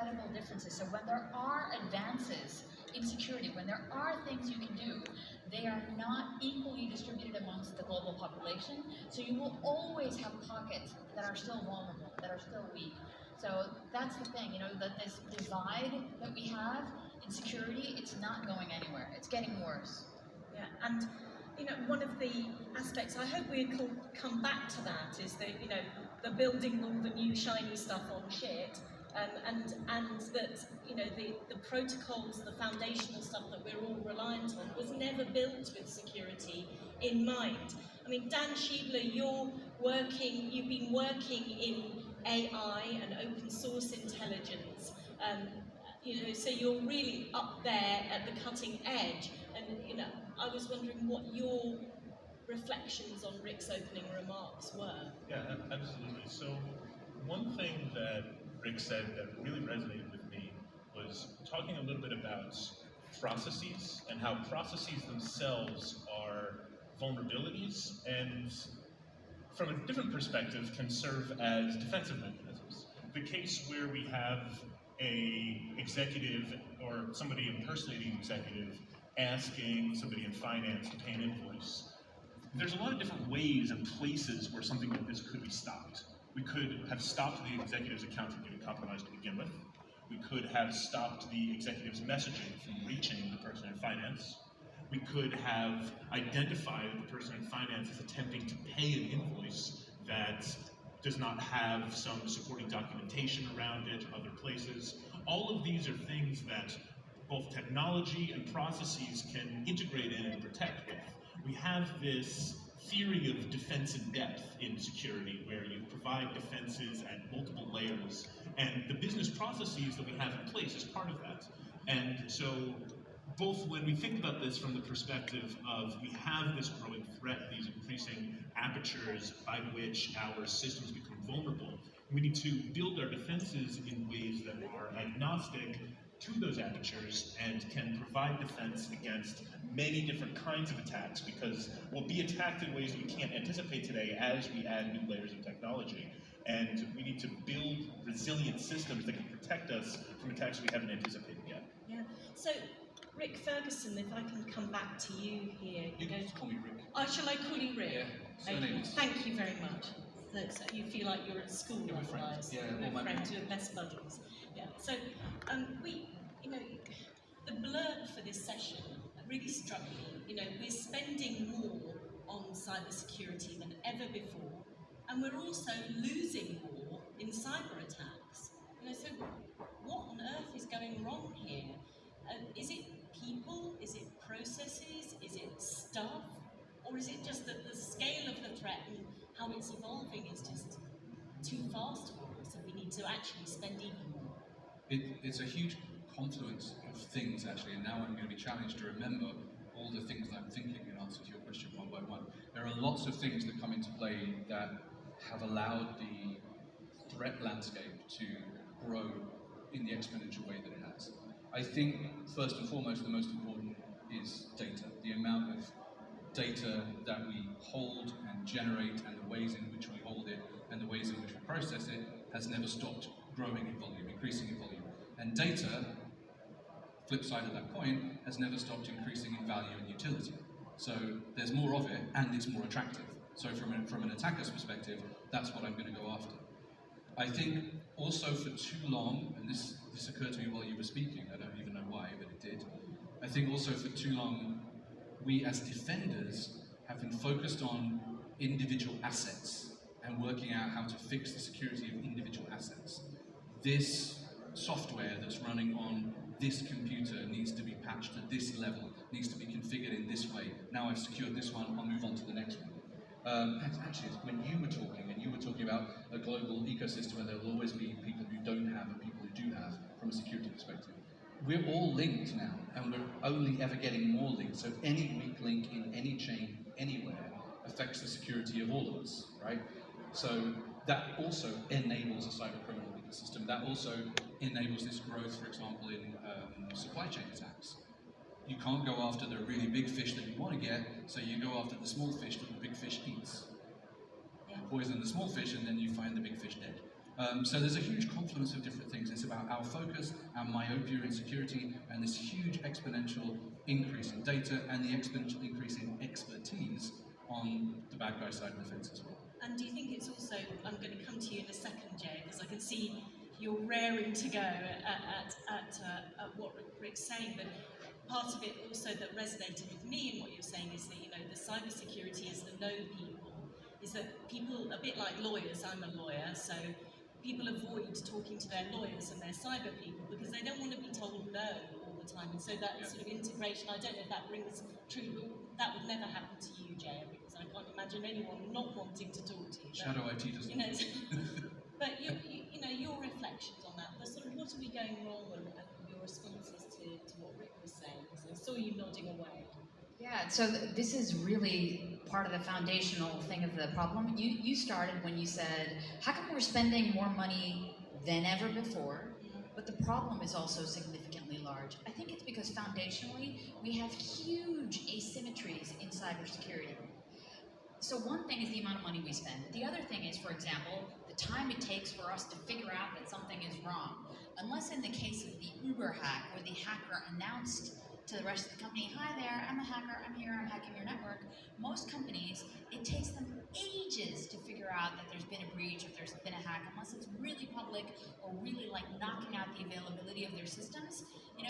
incredible differences. So when there are advances in security, when there are things you can do, they are not equally distributed amongst the global population. So you will always have pockets that are still vulnerable, that are still weak. So that's the thing, that this divide that we have in security, it's not going anywhere. It's getting worse. Yeah, and one of the aspects, I hope we'll come back to that, is that the building all the new shiny stuff on shit, and that the protocols, the foundational stuff that we're all reliant on was never built with security in mind. I mean, Dan Schiebler, you've been working in AI and open source intelligence, so you're really up there at the cutting edge. And I was wondering what your reflections on Rick's opening remarks were. Yeah, absolutely. So one thing that Rick said that really resonated with me was talking a little bit about processes and how processes themselves are vulnerabilities and from a different perspective can serve as defensive mechanisms. The case where we have a executive or somebody impersonating an executive asking somebody in finance to pay an invoice, there's a lot of different ways and places where something like this could be stopped. We could have stopped the executive's account from getting compromised to begin with. We could have stopped the executive's messaging from reaching the person in finance. We could have identified the person in finance as attempting to pay an invoice that does not have some supporting documentation around it, other places. All of these are things that both technology and processes can integrate in and protect with. We have this theory of defense in depth in security where you provide defenses at multiple layers, and the business processes that we have in place is part of that. And so both when we think about this from the perspective of we have this growing threat, these increasing apertures by which our systems become vulnerable, we need to build our defenses in ways that are agnostic to those apertures and can provide defense against many different kinds of attacks, because we'll be attacked in ways that we can't anticipate today as we add new layers of technology. And we need to build resilient systems that can protect us from attacks we haven't anticipated yet. Yeah. So, Rick Ferguson, if I can come back to you here. You can just call me Rick. Oh, shall I call you Rick? Yeah, Thank you very much. So you feel like you're at school, yeah, otherwise. Yeah, we're friends, we're best buddies. Yeah. So, the blurb for this session really struck me. We're spending more on cybersecurity than ever before, and we're also losing more in cyber attacks. So what on earth is going wrong here? Is it people? Is it processes? Is it stuff? Or is it just that the scale of the threat and how it's evolving is just too fast for us, and we need to actually spend even more? It's a huge confluence of things, actually, and now I'm going to be challenged to remember all the things that I'm thinking in answer to your question one by one. There are lots of things that come into play that have allowed the threat landscape to grow in the exponential way that it has. I think, first and foremost, the most important is data. The amount of data that we hold and generate, and the ways in which we hold it, and the ways in which we process it, has never stopped growing in volume, increasing in volume. And data, flip side of that coin, has never stopped increasing in value and utility. So there's more of it, and it's more attractive. So from an attacker's perspective, that's what I'm going to go after. I think also for too long, and this occurred to me while you were speaking, I don't even know why, but it did. I think also for too long, we as defenders have been focused on individual assets and working out how to fix the security of individual assets. This software that's running on this computer needs to be patched at this level, needs to be configured in this way. Now I've secured this one, I'll move on to the next one. Actually, when you were talking about a global ecosystem and there will always be people who don't have and people who do have from a security perspective. We're all linked now, and we're only ever getting more linked. So any weak link in any chain, anywhere, affects the security of all of us, right? So that also enables a cyber criminal ecosystem. That also enables this growth, for example, in supply chain attacks. You can't go after the really big fish that you want to get, so you go after the small fish that the big fish eats. Yeah. Poison the small fish, and then you find the big fish dead. So there's a huge confluence of different things. It's about our focus, our myopia in security, and this huge exponential increase in data and the exponential increase in expertise on the bad guy side of the fence as well. And do you think it's also, I'm going to come to you in a second, Jay, because I can see you're raring to go at what Rick's saying, but part of it also that resonated with me in what you're saying is that, the cybersecurity is the know people, is that people, a bit like lawyers, I'm a lawyer, so people avoid talking to their lawyers and their cyber people because they don't want to be told no all the time. And so that sort of integration, I don't know if that rings true, but that would never happen to you, Jay, because I can't imagine anyone not wanting to talk to you. Shadow IT doesn't. But your reflections on that, the sort of what are we going wrong and your responses to what Rick was saying, because I saw you nodding away. Yeah, so this is really part of the foundational thing of the problem. You started when you said, how come we're spending more money than ever before, but the problem is also significantly large? I think it's because foundationally, we have huge asymmetries in cybersecurity. So one thing is the amount of money we spend. The other thing is, for example, the time it takes for us to figure out that something is wrong. Unless in the case of the Uber hack, where the hacker announced to the rest of the company, hi there, I'm a hacker, I'm here, I'm hacking your network. Most companies, it takes them ages to figure out that there's been a breach or there's been a hack, unless it's really public or really like knocking out the availability of their systems.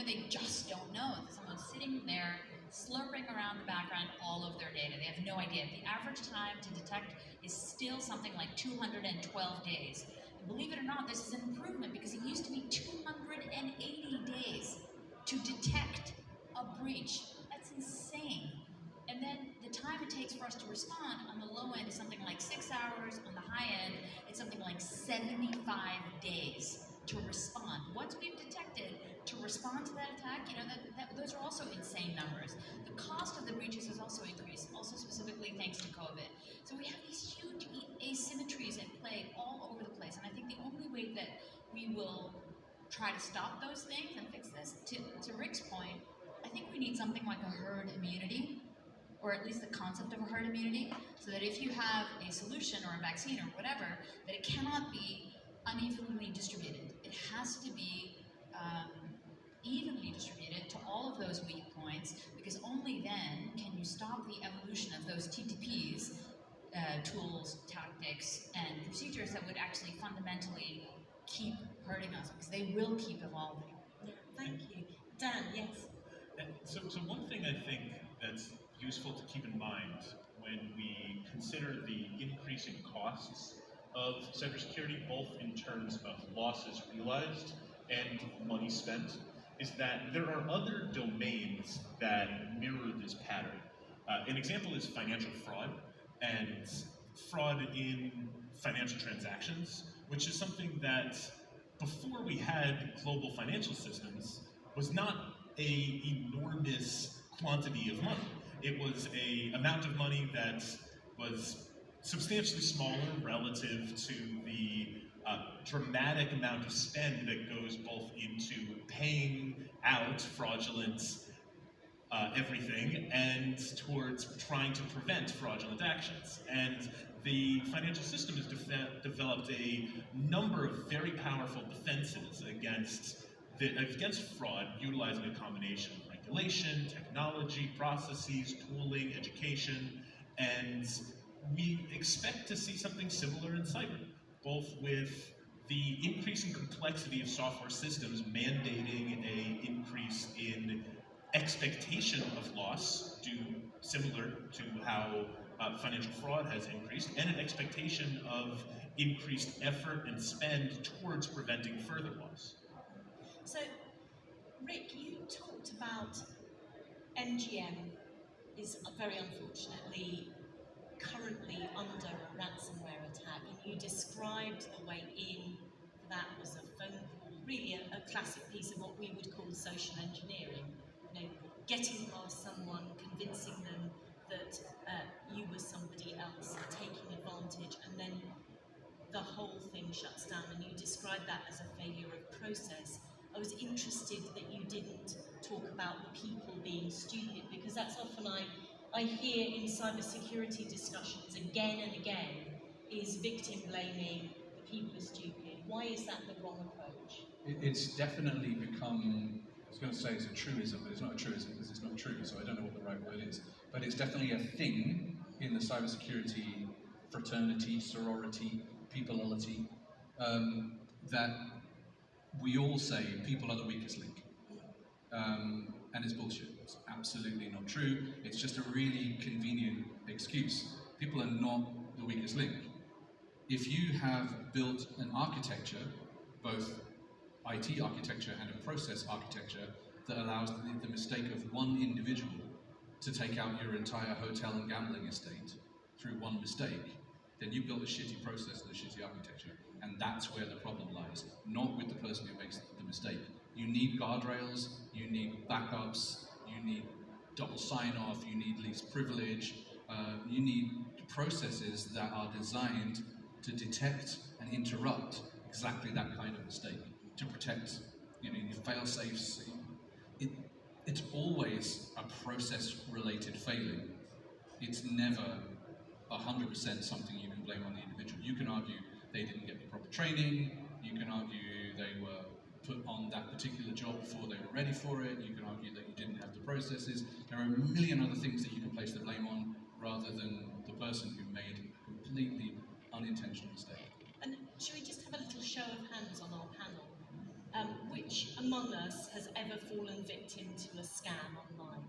They just don't know. Someone's sitting there slurping around the background all of their data. They have no idea. The average time to detect is still something like 212 days. And believe it or not, this is an improvement because it used to be 280 days to detect a breach. That's insane. And then the time it takes for us to respond on the low end is something like 6 hours. On the high end, it's something like 75 days to respond. Once we've detected, to respond to that attack, those are also insane numbers. The cost of the breaches has also increased, also specifically thanks to COVID. So we have these huge asymmetries at play all over the place. And I think the only way that we will try to stop those things and fix this, to Rick's point, I think we need something like a herd immunity, or at least the concept of a herd immunity, so that if you have a solution or a vaccine or whatever, that it cannot be unevenly distributed. It has to be evenly distributed to all of those weak points, because only then can you stop the evolution of those TTPs, tools, tactics, and procedures that would actually fundamentally keep hurting us, because they will keep evolving. Yeah, thank you. Dan, yes? So one thing I think that's useful to keep in mind when we consider the increasing costs of cybersecurity, both in terms of losses realized and money spent, is that there are other domains that mirror this pattern. An example is financial fraud, and fraud in financial transactions, which is something that before we had global financial systems was not an enormous quantity of money. It was an amount of money that was substantially smaller relative to the dramatic amount of spend that goes both into paying out fraudulent everything and towards trying to prevent fraudulent actions. And the financial system has developed a number of very powerful defenses against fraud, utilizing a combination of regulation, technology, processes, tooling, education, and we expect to see something similar in cyber, both with the increasing complexity of software systems mandating an increase in expectation of loss, similar to how financial fraud has increased, and an expectation of increased effort and spend towards preventing further loss. So, Rick, you talked about MGM is very unfortunately currently under a ransomware attack, and you described the way in that was a phone call, really a classic piece of what we would call social engineering. Getting past someone, convincing them that you were somebody else, taking advantage, and then the whole thing shuts down, and you described that as a failure of process. I was interested that you didn't talk about the people being stupid, because that's often I hear in cybersecurity discussions again and again, is victim blaming, the people are stupid, Why is that the wrong approach? It's definitely become, I was going to say it's a truism, but it's not a truism because it's not true, so I don't know what the right word is. But it's definitely a thing in the cybersecurity fraternity, sorority, peopleality, that we all say people are the weakest link. And it's bullshit. It's absolutely not true. It's just a really convenient excuse. People are not the weakest link. If you have built an architecture, both IT architecture and a process architecture, that allows the mistake of one individual to take out your entire hotel and gambling estate through one mistake, then you built a shitty process and a shitty architecture. And that's where the problem lies, not with the person who makes the mistake. You need guardrails, you need backups, you need double sign-off, you need least privilege, you need processes that are designed to detect and interrupt exactly that kind of mistake, to protect, your fail-safes. It's always a process-related failing. It's never 100% something you can blame on the individual. You can argue they didn't get the proper training, you can argue they were put on that particular job before they were ready for it, you can argue that you didn't have the processes. There are a million other things that you can place the blame on rather than the person who made a completely unintentional mistake. And should we just have a little show of hands on our panel? Which among us has ever fallen victim to a scam online?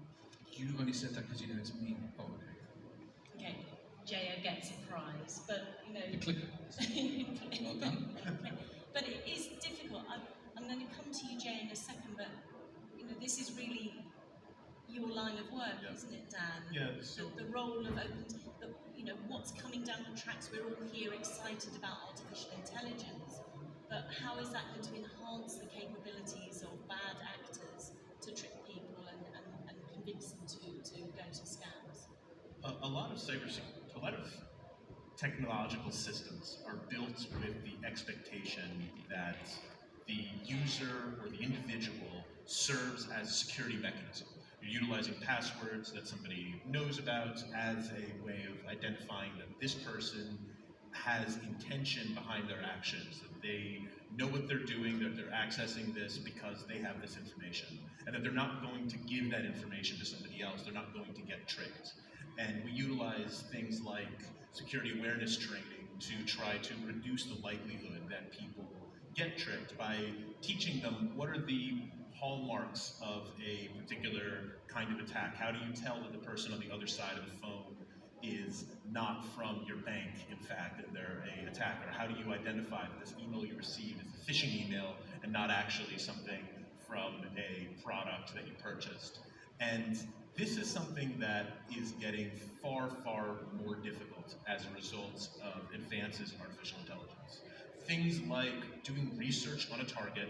You only said that because you know it's me. Oh, okay. Okay, Jaya gets a prize, but The clicker. Well done. But it is difficult. I'm going to come to you, Jay, in a second, but this is really your line of work, Yeah. isn't it, Dan? Yeah, so The role of open, what's coming down the tracks. We're all here excited about artificial intelligence, but how is that going to enhance the capabilities of bad actors to trick people and convince them to go to scams? A lot of technological systems are built with the expectation that the user or the individual serves as a security mechanism. You're utilizing passwords that somebody knows about as a way of identifying that this person has intention behind their actions, that they know what they're doing, that they're accessing this because they have this information, and that they're not going to give that information to somebody else, they're not going to get tricked. And we utilize things like security awareness training to try to reduce the likelihood that people get tricked by teaching them what are the hallmarks of a particular kind of attack. How do you tell that the person on the other side of the phone is not from your bank, in fact, that they're an attacker? How do you identify that this email you received is a phishing email and not actually something from a product that you purchased? And this is something that is getting far, far more difficult as a result of advances in artificial intelligence. Things like doing research on a target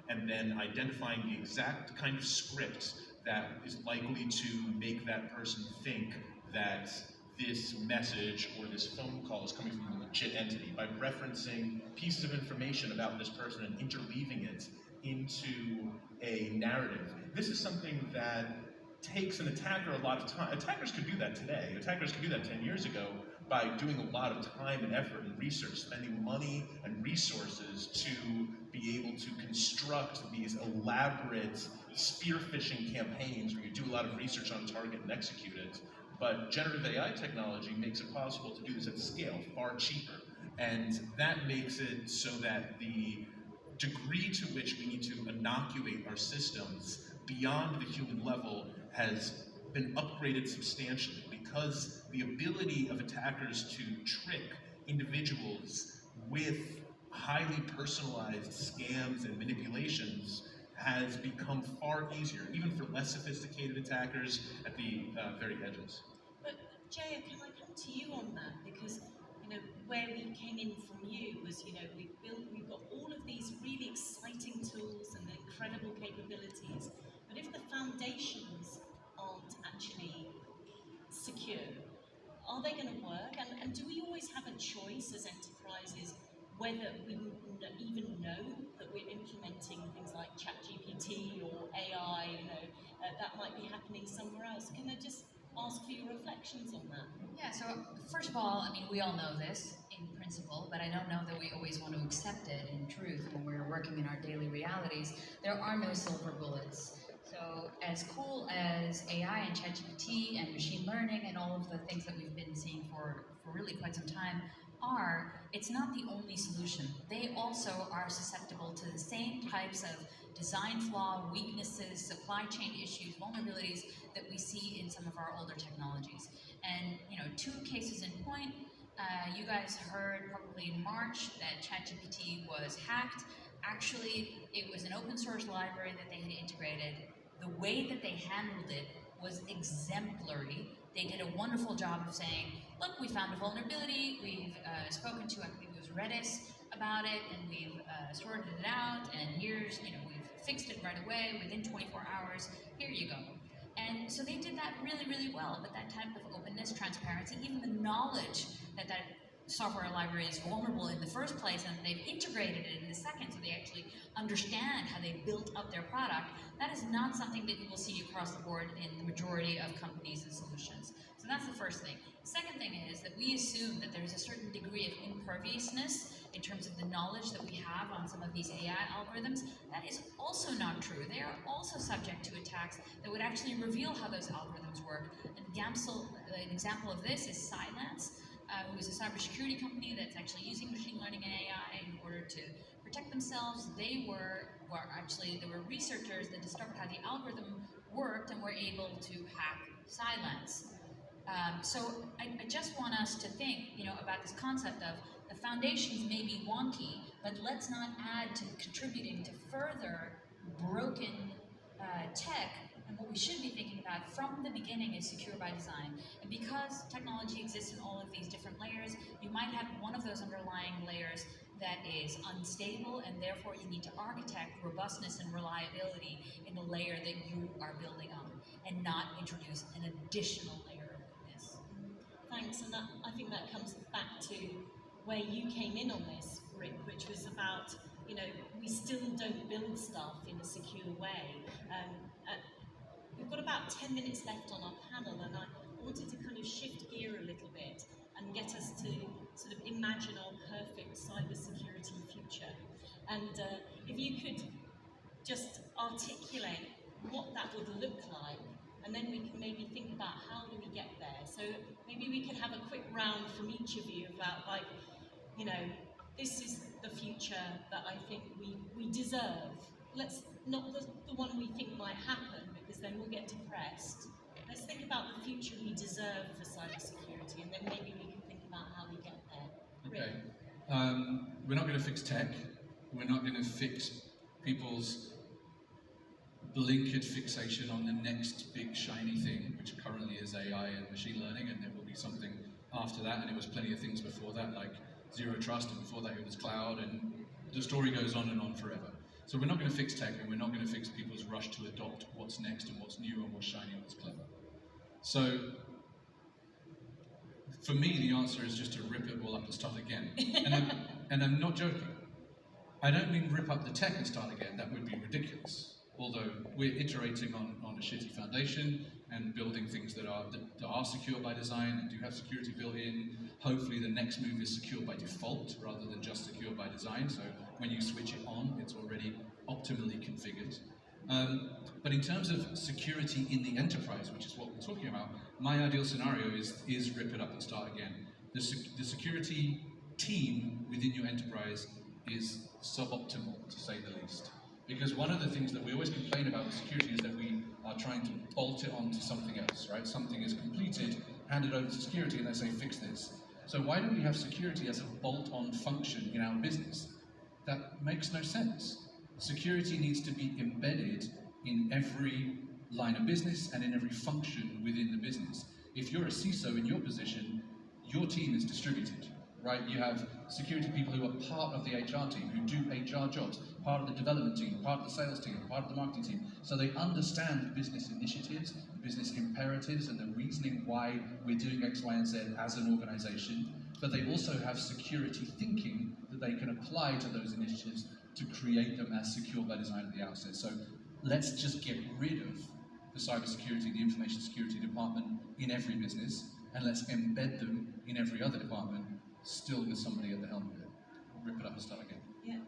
and then identifying the exact kind of script that is likely to make that person think that this message or this phone call is coming from a legit entity by referencing pieces of information about this person and interweaving it into a narrative. This is something that takes an attacker a lot of time. Attackers could do that today. Attackers could do that 10 years ago by doing a lot of time and effort and research, spending money and resources to be able to construct these elaborate spear phishing campaigns where you do a lot of research on a target and execute it. But generative AI technology makes it possible to do this at scale, far cheaper. And that makes it so that the degree to which we need to inoculate our systems beyond the human level has been upgraded substantially, because the ability of attackers to trick individuals with highly personalized scams and manipulations has become far easier, even for less sophisticated attackers at the very edges. But Jaya, can I come to you on that? Because where we came in from you was, we've got all of these really exciting tools and incredible capabilities, but if the foundations aren't actually secure, are they going to work? And do we always have a choice as enterprises whether we even know that we're implementing things like ChatGPT or AI, that might be happening somewhere else? Can I just ask for your reflections on that? Yeah, so first of all, we all know this in principle, but I don't know that we always want to accept it in truth when we're working in our daily realities. There are no silver bullets. So as cool as AI and ChatGPT and machine learning and all of the things that we've been seeing for really quite some time are, it's not the only solution. They also are susceptible to the same types of design flaw, weaknesses, supply chain issues, vulnerabilities that we see in some of our older technologies. And two cases in point. You guys heard probably in March that ChatGPT was hacked. Actually, it was an open source library that they had integrated. The way that they handled it was exemplary. They did a wonderful job of saying, look, we found a vulnerability, we've spoken to, I think it was Redis about it, and we've sorted it out, and here's, we've fixed it right away, within 24 hours, here you go. And so they did that really, really well, but that type of openness, transparency, even the knowledge that that software library is vulnerable in the first place, and they've integrated it in the second, so they actually understand how they built up their product, that is not something that you will see across the board in the majority of companies and solutions. So that's the first thing. The second thing is that we assume that there's a certain degree of imperviousness in terms of the knowledge that we have on some of these AI algorithms. That is also not true. They are also subject to attacks that would actually reveal how those algorithms work. An example of this is Cylance, who is a cybersecurity company that's actually using machine learning and AI in order to protect themselves. There were researchers that discovered how the algorithm worked and were able to hack Cylance. So I just want us to think, about this concept of the foundations may be wonky, but let's not add to contributing to further broken tech. And what we should be thinking about from the beginning is secure by design. And because technology exists in all of these different layers, you might have one of those underlying layers that is unstable, and therefore you need to architect robustness and reliability in the layer that you are building on, and not introduce an additional layer of weakness. Thanks, and I think that comes back to where you came in on this, Rick, which was about, we still don't build stuff in a secure way. We've got about 10 minutes left on our panel, and I wanted to kind of shift gear a little bit and get us to sort of imagine our perfect cybersecurity future. And if you could just articulate what that would look like, and then we can maybe think about how do we get there. So maybe we could have a quick round from each of you about, this is the future that I think we deserve. Let's not the one we think might happen, because then we'll get depressed. Let's think about the future we deserve for cybersecurity, and then maybe we can think about how we get there. Okay. We're not going to fix tech. We're not going to fix people's blinkered fixation on the next big shiny thing, which currently is AI and machine learning, and there will be something after that, and it was plenty of things before that, like zero trust, and before that it was cloud, and the story goes on and on forever. So we're not going to fix tech, and we're not going to fix people's rush to adopt what's next and what's new and what's shiny and what's clever. So for me, the answer is just to rip it all up and start again. And I'm not joking. I don't mean rip up the tech and start again. That would be ridiculous. Although we're iterating on a shitty foundation and building things that are secure by design and do have security built in. Hopefully the next move is secure by default rather than just secure by design. So when you switch it on, it's already optimally configured. But in terms of security in the enterprise, which is what we're talking about, my ideal scenario is rip it up and start again. The security team within your enterprise is suboptimal, to say the least. Because one of the things that we always complain about with security is that we are trying to bolt it onto something else, right? Something is completed, handed over to security, and they say, fix this. So why don't we have security as a bolt-on function in our business? That makes no sense. Security needs to be embedded in every line of business and in every function within the business. If you're a CISO in your position, your team is distributed, right? You have security people who are part of the HR team, who do HR jobs, part of the development team, part of the sales team, part of the marketing team. So they understand business initiatives, business imperatives, and the reasoning why we're doing X, Y, and Z as an organization. But they also have security thinking that they can apply to those initiatives to create them as secure by design at the outset. So let's just get rid of the cybersecurity, the information security department in every business, and let's embed them in every other department still with somebody at the helm of it. Rip it up and start again. Yeah.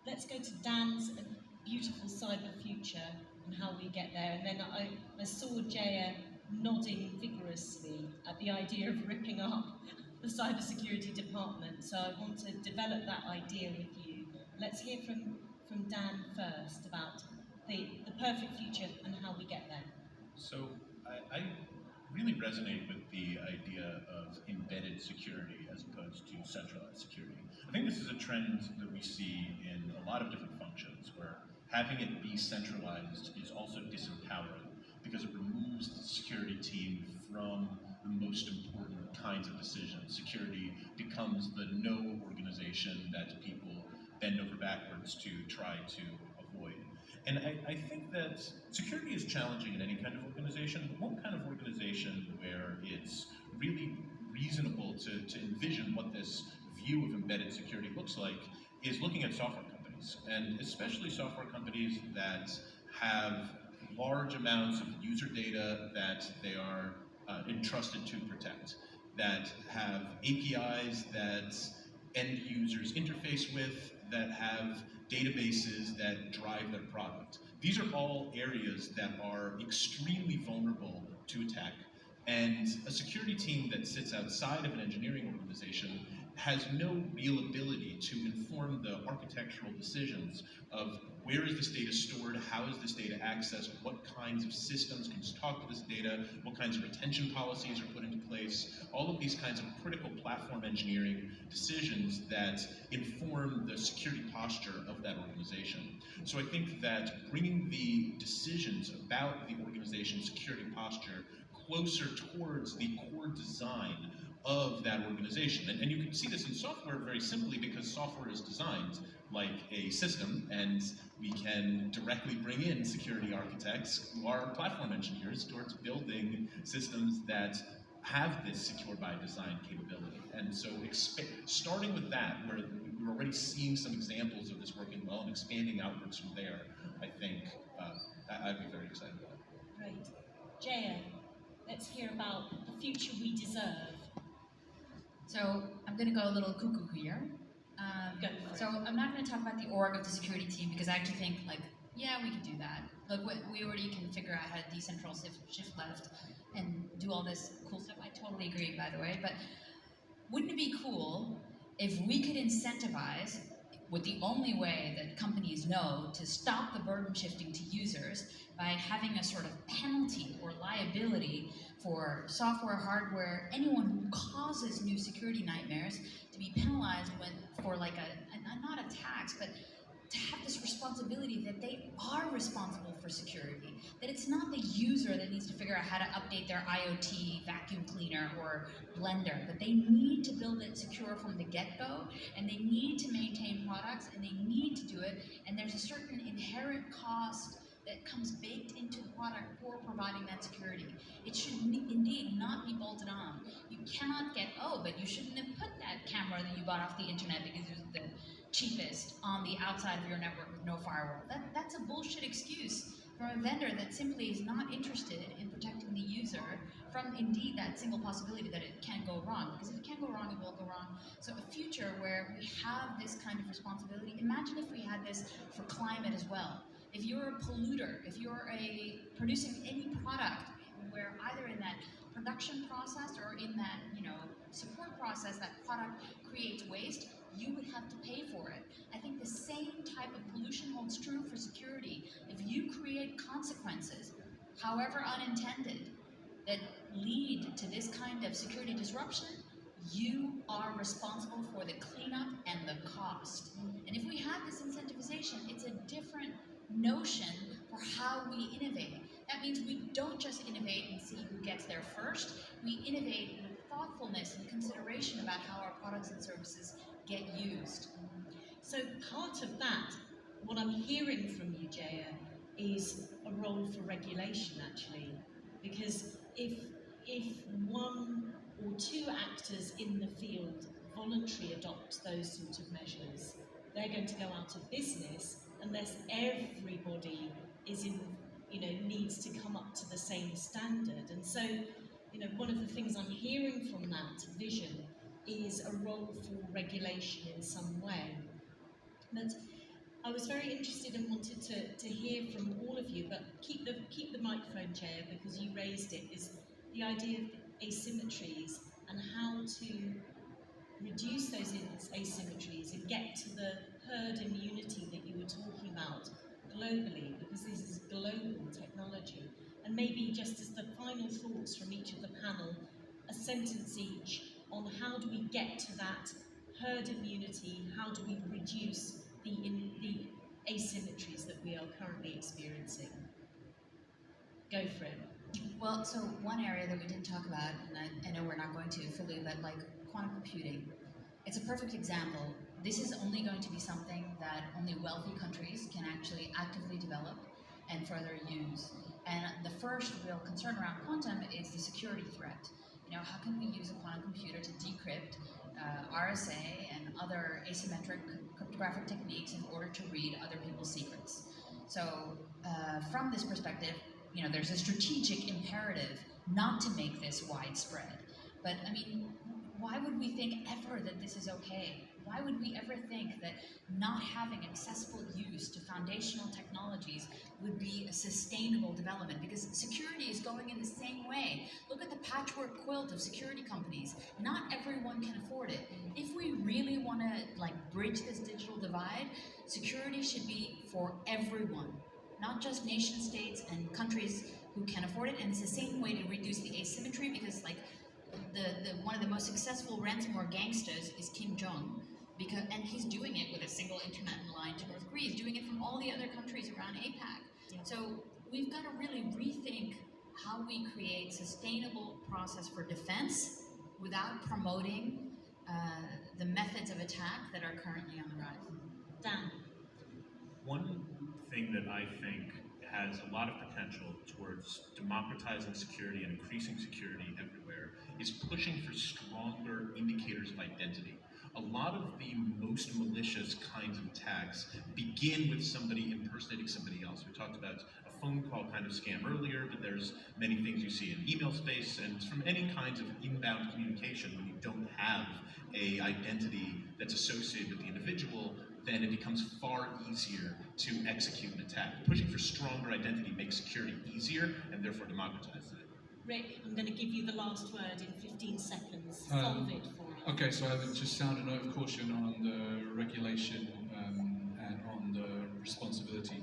Let's go to Dan's beautiful cyber future and how we get there. And then I saw Jaya nodding vigorously at the idea of ripping up the cybersecurity department. So I want to develop that idea with you. Let's hear from Dan first about the perfect future and how we get there. So I really resonate with the idea of embedded security as opposed to centralized security. I think this is a trend that we see in a lot of different functions where having it be centralized is also disempowering because it removes the security team from the most important kinds of decisions. Security becomes the no organization that people bend over backwards to try to avoid. And I think that security is challenging in any kind of organization, but one kind of organization where it's really reasonable to envision what this view of embedded security looks like is looking at software companies, and especially software companies that have large amounts of user data that they are entrusted to protect, that have APIs that end users interface with, that have databases that drive their product. These are all areas that are extremely vulnerable to attack, and a security team that sits outside of an engineering organization has no real ability to inform the architectural decisions of where is this data stored, how is this data accessed, what kinds of systems can talk to this data, what kinds of retention policies are put into place, all of these kinds of critical platform engineering decisions that inform the security posture of that organization. So I think that bringing the decisions about the organization's security posture closer towards the core design of that organization. And you can see this in software very simply because software is designed like a system, and we can directly bring in security architects who are platform engineers towards building systems that have this secure by design capability. And so starting with that, where we're already seeing some examples of this working well and expanding outwards from there, I think I'd be very excited about it. Great. Jaya, let's hear about the future we deserve. So I'm going to go a little cuckoo here. Go for it. So I'm not going to talk about the org of the security team because I actually think, like, yeah, we could do that. Look, we already can figure out how to decentralize shift left and do all this cool stuff. I totally agree, by the way. But wouldn't it be cool if we could incentivize, with the only way that companies know to stop the burden shifting to users, by having a sort of penalty or liability for software, hardware, anyone who causes new security nightmares to be penalized for like not a tax, but to have this responsibility that they are responsible for security, that it's not the user that needs to figure out how to update their IoT vacuum cleaner or blender, but they need to build it secure from the get-go, and they need to maintain products, and they need to do it, and there's a certain inherent cost that comes baked into the product for providing that security. It should indeed not be bolted on. You cannot get, oh, but you shouldn't have put that camera that you bought off the internet because it was the cheapest on the outside of your network with no firewall. That's a bullshit excuse from a vendor that simply is not interested in protecting the user from indeed that single possibility that it can go wrong. Because if it can go wrong, it will go wrong. So a future where we have this kind of responsibility, imagine if we had this for climate as well. If you're a polluter, if you're producing any product where either in that production process or in that support process that product creates waste, you would have to pay for it. I think the same type of pollution holds true for security. If you create consequences, however unintended, that lead to this kind of security disruption, you are responsible for the cleanup and the cost. And if we have this incentivization, it's a different notion for how we innovate. That means we don't just innovate and see who gets there first. We innovate with thoughtfulness and consideration about how our products and services get used. So part of that, what I'm hearing from you, Jaya, is a role for regulation, actually. Because if one or two actors in the field voluntarily adopt those sort of measures, they're going to go out of business unless everybody is needs to come up to the same standard. And so, one of the things I'm hearing from that vision is a role for regulation in some way. But I was very interested and wanted to hear from all of you, but keep the microphone, Chair, because you raised it, is the idea of asymmetries and how to reduce those asymmetries and get to the herd immunity that you were talking about globally, because this is global technology. And maybe just as the final thoughts from each of the panel, a sentence each on how do we get to that herd immunity, how do we reduce the asymmetries that we are currently experiencing. Go for it. Well, so one area that we didn't talk about, and I know we're not going to fully, but like quantum computing, it's a perfect example. This is only going to be something that only wealthy countries can actually actively develop and further use. And the first real concern around quantum is the security threat. You know, how can we use a quantum computer to decrypt RSA and other asymmetric cryptographic techniques in order to read other people's secrets? So from this perspective, you know, there's a strategic imperative not to make this widespread. But I mean, why would we think ever that this is okay? Why would we ever think that not having accessible use to foundational technologies would be a sustainable development? Because security is going in the same way. Look at the patchwork quilt of security companies. Not everyone can afford it. If we really want to like bridge this digital divide, security should be for everyone, not just nation states and countries who can afford it. And it's the same way to reduce the asymmetry, because like one of the most successful ransomware gangsters is Kim Jong, and he's doing it with a single internet line to North Korea. He's doing it from all the other countries around APAC. Yeah. So we've got to really rethink how we create sustainable process for defense without promoting the methods of attack that are currently on the rise. Dan. One thing that I think has a lot of potential towards democratizing security and increasing security everywhere is pushing for stronger indicators of identity. A lot of the most malicious kinds of attacks begin with somebody impersonating somebody else. We talked about a phone call kind of scam earlier, but there's many things you see in email space, and from any kinds of inbound communication, when you don't have a identity that's associated with the individual, then it becomes far easier to execute an attack. Pushing for stronger identity makes security easier and therefore democratizes it. Rick, I'm going to give you the last word in 15 seconds. Solve it for me. Okay, so I would just sound a note of caution on the regulation and on the responsibility.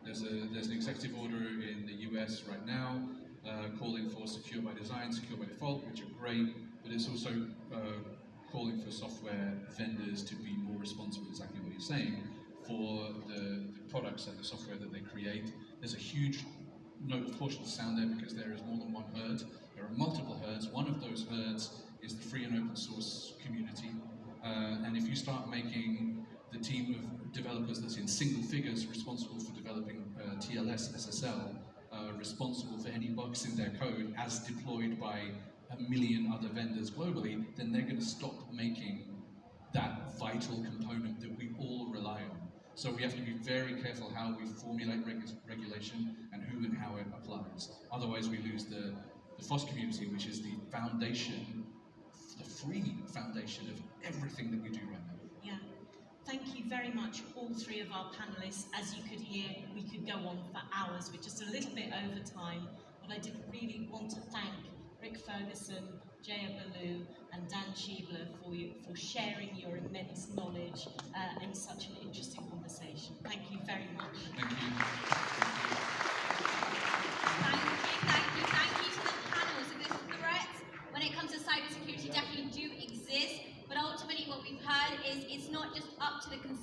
There's an executive order in the US right now calling for secure by design, secure by default, which are great, but it's also calling for software vendors to be more responsible, exactly what you're saying, for the products and the software that they create. There's a huge note of caution to sound there because there is more than one herd. There are multiple herds. One of those herds is the free and open source community. And if you start making the team of developers that's in single figures responsible for developing TLS, SSL, responsible for any bugs in their code as deployed by a million other vendors globally, then they're going to stop making that vital component that we all rely on. So we have to be very careful how we formulate regulation and who and how it applies. Otherwise we lose the FOSS community, which is the foundation, the free foundation of everything that we do right now. Yeah. Thank you very much, all three of our panellists. As you could hear, we could go on for hours. We're just a little bit over time, but I did really want to thank Rick Ferguson, Jaya Balloo, and Dan Schiebler for sharing your immense knowledge in such an interesting conversation. Thank you very much. Thank you. Thank you to the panel. So the threats when it comes to cybersecurity definitely do exist, but ultimately what we've heard is it's not just up to the consumer.